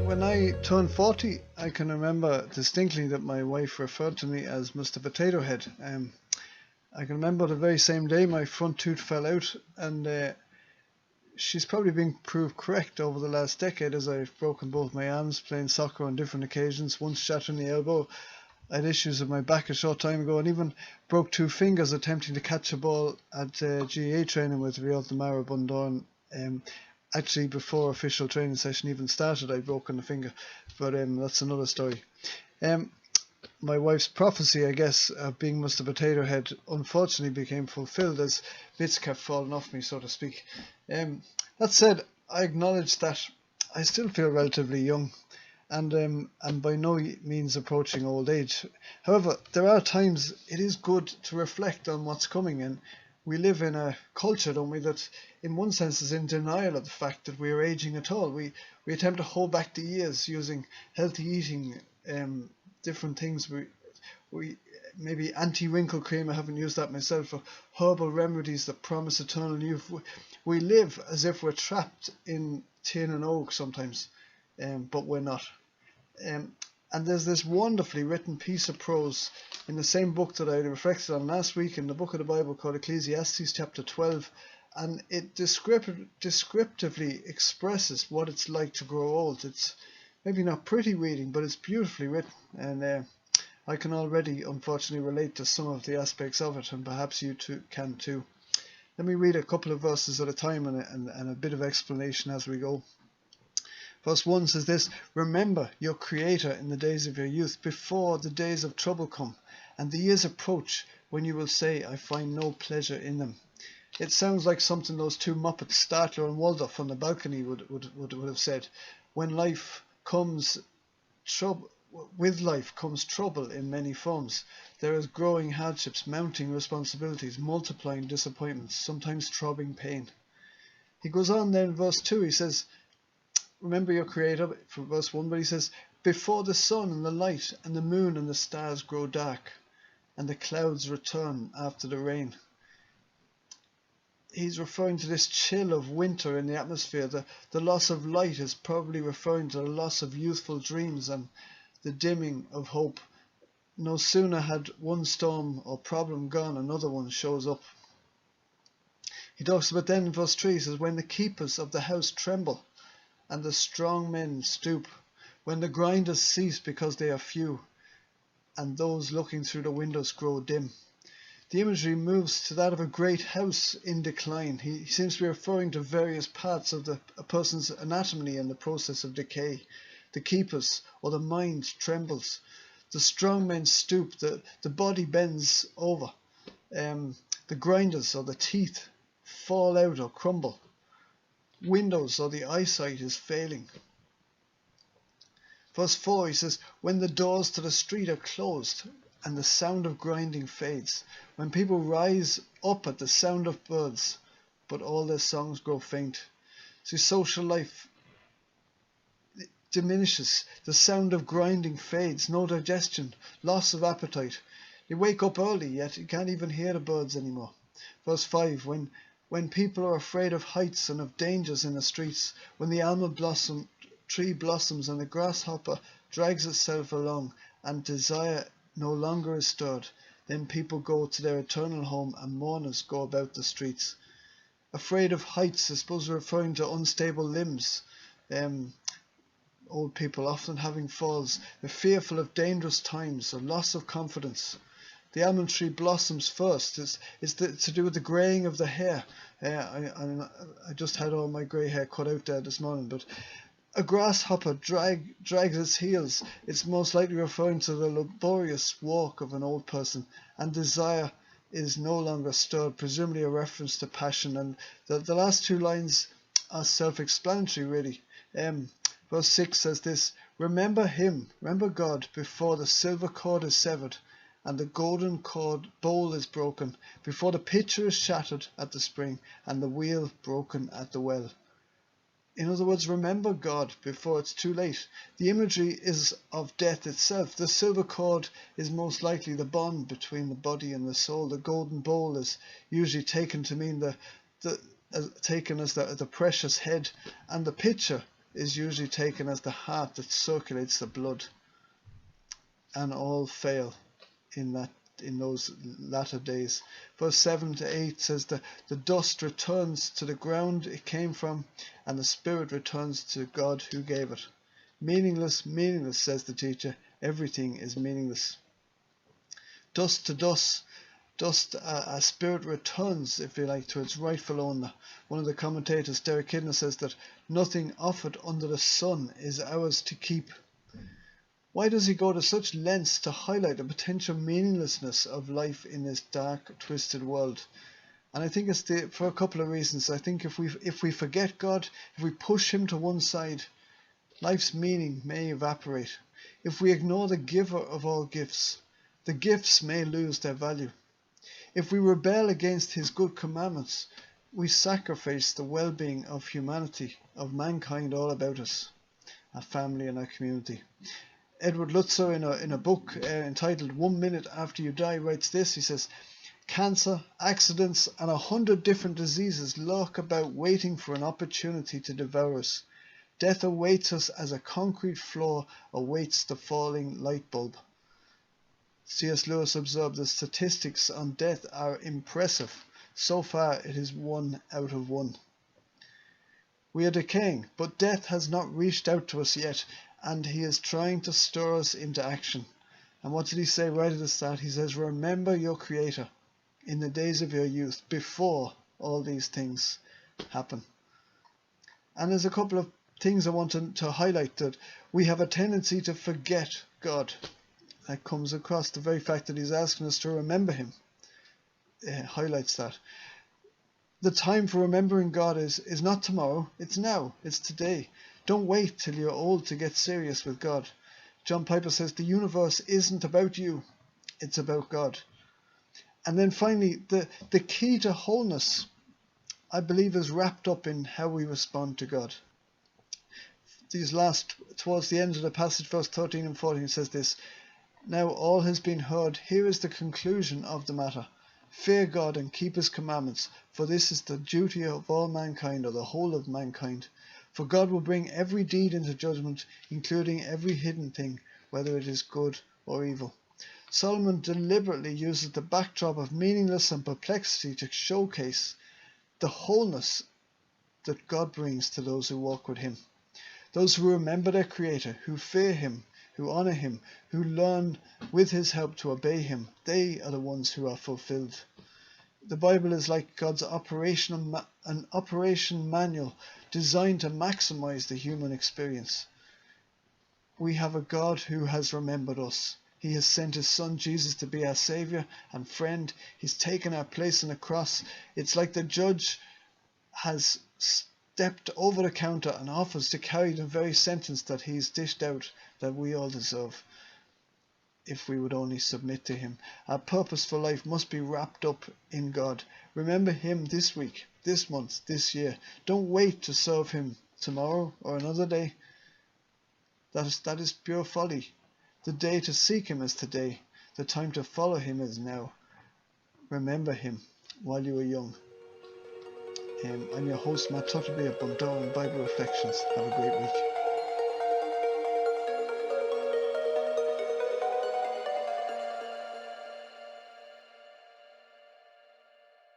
When I turned 40, I can remember distinctly that my wife referred to me as Mr. Potato Head. I can remember the very same day my front tooth fell out, and she's probably been proved correct over the last decade, as I've broken both my arms playing soccer on different occasions, once shattering the elbow. I had issues with my back a short time ago, and even broke two fingers attempting to catch a ball at GAA training with Rialta Mara Bundoran. Actually, before official training session even started, I'd broken a finger, but that's another story. My wife's prophecy, I guess, of being Mr. Potato Head unfortunately became fulfilled as bits kept falling off me, so to speak. That said, I acknowledge that I still feel relatively young, and by no means approaching old age. However, there are times it is good to reflect on what's coming, and we live in a culture, don't we, that in one sense is in denial of the fact that we are aging at all. We attempt to hold back the years using healthy eating, different things. We maybe anti-wrinkle cream, I haven't used that myself, or herbal remedies that promise eternal youth. We live as if we're trapped in tin and oak sometimes, but we're not. And there's this wonderfully written piece of prose in the same book that I reflected on last week, in the book of the Bible called Ecclesiastes chapter 12, and it descriptively expresses what it's like to grow old. It's maybe not pretty reading, but it's beautifully written, and I can already unfortunately relate to some of the aspects of it, and perhaps you too can too. Let me read a couple of verses at a time and a bit of explanation as we go. Verse 1 says this: "Remember your Creator in the days of your youth, before the days of trouble come, and the years approach when you will say, I find no pleasure in them." It sounds like something those two Muppets, Statler and Waldorf, on the balcony would have said. When life comes trouble, with life comes trouble in many forms. There is growing hardships, mounting responsibilities, multiplying disappointments, sometimes throbbing pain. He goes on then in verse 2, he says, remember your Creator, from verse 1, but he says, before the sun and the light and the moon and the stars grow dark, and the clouds return after the rain. He's referring to this chill of winter in the atmosphere. The loss of light is probably referring to the loss of youthful dreams and the dimming of hope. No sooner had one storm or problem gone, another one shows up. He talks about then in verse 3, he says, when the keepers of the house tremble and the strong men stoop, when the grinders cease because they are few, and those looking through the windows grow dim. The imagery moves to that of a great house in decline. He seems to be referring to various parts of a person's anatomy in the process of decay. The keepers, or the mind, trembles. The strong men stoop, the body bends over. The grinders, or the teeth, fall out or crumble. Windows, or the eyesight, is failing. Verse 4, he says, when the doors to the street are closed and the sound of grinding fades, when people rise up at the sound of birds, but all their songs grow faint. See, social life diminishes, the sound of grinding fades, no digestion, loss of appetite. You wake up early, yet you can't even hear the birds anymore. Verse 5, when people are afraid of heights and of dangers in the streets, when the almond tree blossoms and the grasshopper drags itself along and desire no longer is stirred, then people go to their eternal home and mourners go about the streets. Afraid of heights, I suppose referring to unstable limbs. Old people often having falls. They're fearful of dangerous times or loss of confidence. The almond tree blossoms first. It's to do with the greying of the hair. I just had all my grey hair cut out there this morning, but a grasshopper drags its heels. It's most likely referring to the laborious walk of an old person, and desire is no longer stirred, presumably a reference to passion. And the last two lines are self-explanatory, really. Verse 6 says this: remember him, remember God, before the silver cord is severed and the golden cord bowl is broken, before the pitcher is shattered at the spring and the wheel broken at the well. In other words, remember God before it's too late. The imagery is of death itself. The silver cord is most likely the bond between the body and the soul. The golden bowl is usually taken to mean taken as the precious head, and the pitcher is usually taken as the heart that circulates the blood, and all fail in those latter days. Verse 7 to 8 says that the dust returns to the ground it came from, and the spirit returns to God who gave it. Meaningless, meaningless, says the teacher. Everything is meaningless. Dust to dust, a spirit returns, if you like, to its rightful owner. One of the commentators, Derek Kidner, says that nothing offered under the sun is ours to keep. Why does he go to such lengths to highlight the potential meaninglessness of life in this dark, twisted world? And I think it's for a couple of reasons. I think if we forget God, if we push him to one side, life's meaning may evaporate. If we ignore the giver of all gifts, the gifts may lose their value. If we rebel against his good commandments, we sacrifice the well-being of humanity, of mankind all about us, our family and our community. Edward Lutzer, in a book entitled 1 Minute After You Die, writes this. He says, cancer, accidents, and 100 different diseases lurk about waiting for an opportunity to devour us. Death awaits us as a concrete floor awaits the falling light bulb. C.S. Lewis observed the statistics on death are impressive. So far, it is 1 out of 1. We are decaying, but death has not reached out to us yet, and he is trying to stir us into action. And what did he say right at the start? He says, remember your Creator in the days of your youth, before all these things happen. And there's a couple of things I want to highlight, that we have a tendency to forget God. That comes across. The very fact that he's asking us to remember him highlights that. The time for remembering God is not tomorrow, it's now, it's today. Don't wait till you're old to get serious with God. John Piper says the universe isn't about you, it's about God. And then finally, the key to wholeness, I believe, is wrapped up in how we respond to God. Towards the end of the passage, verse 13 and 14, it says this, now all has been heard, here is the conclusion of the matter. Fear God and keep his commandments, for this is the duty of all mankind, or the whole of mankind. For God will bring every deed into judgment, including every hidden thing, whether it is good or evil. Solomon deliberately uses the backdrop of meaningless and perplexity to showcase the wholeness that God brings to those who walk with him. Those who remember their Creator, who fear him, who honour him, who learn with his help to obey him, they are the ones who are fulfilled. The Bible is like God's operation manual designed to maximize the human experience. We have a God who has remembered us. He has sent his son Jesus to be our saviour and friend. He's taken our place on the cross. It's like the judge has stepped over the counter and offers to carry the very sentence that he's dished out that we all deserve, if we would only submit to him. Our purpose for life must be wrapped up in God. Remember him this week, this month, this year. Don't wait to serve him tomorrow or another day. That is pure folly. The day to seek him is today. The time to follow him is now. Remember him while you are young. I'm your host, Matt Tutterby of Bundoran Bible Reflections. Have a great week.